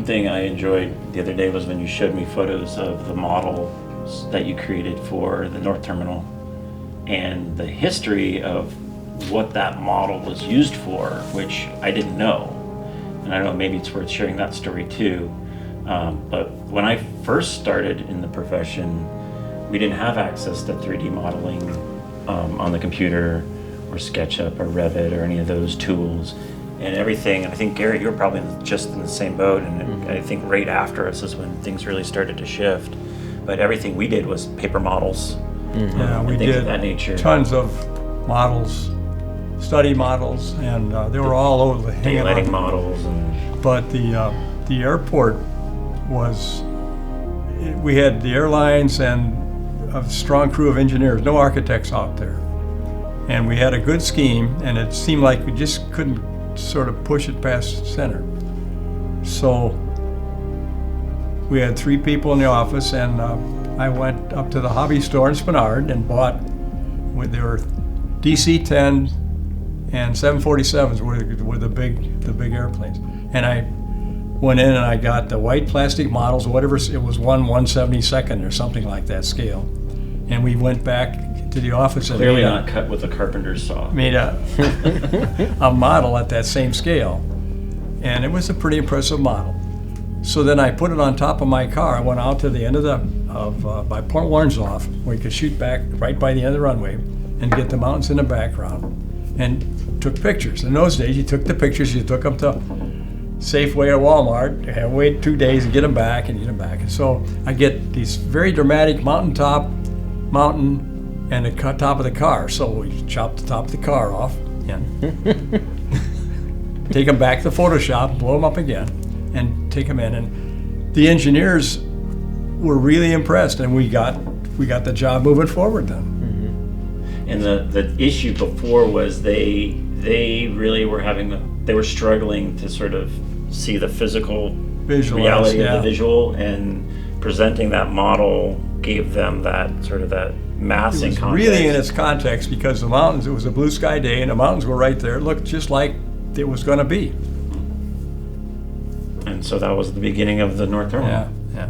thing I enjoyed the other day was when you showed me photos of the model that you created for the North Terminal and the history of what that model was used for, which I didn't know. And I don't know, maybe it's worth sharing that story too. But when I first started in the profession, we didn't have access to 3D modeling on the computer or SketchUp or Revit or any of those tools. And everything, I think, Garrett, you were probably just in the same boat, and I think right after us is when things really started to shift. But everything we did was paper models. Yeah, we things did of that nature. tons of models, study models, and they were all over the daylighting models. But the airport was, we had the airlines and a strong crew of engineers, no architects out there. And we had a good scheme, and it seemed like we just couldn't sort of push it past center. So we had 3 people in the office, and I went up to the hobby store in Spenard and bought, there were DC-10 and 747s were the big airplanes. And I went in and I got the white plastic models, whatever, it was 1/172nd or something like that scale. And we went back to the office and clearly not cut with a carpenter's saw. Made a model at that same scale. And it was a pretty impressive model. So then I put it on top of my car. I went out to the end by Port Warnsdorf, where you could shoot back right by the end of the runway and get the mountains in the background, and took pictures. In those days, you took the pictures, you took them to Safeway or Walmart, and wait 2 days and get them back and get them back. And so I get these very dramatic mountain, and the top of the car. So we chop the top of the car off and take them back to Photoshop, blow them up again, and take them in. And the engineers were really impressed, and we got the job moving forward then. And the issue before was they really were they were struggling to sort of see the physical reality of the visual, and presenting that model gave them that sort of that massing context. Really in its context, because the mountains, it was a blue sky day and the mountains were right there. It looked just like it was going to be. And so that was the beginning of the North Terminal. Yeah.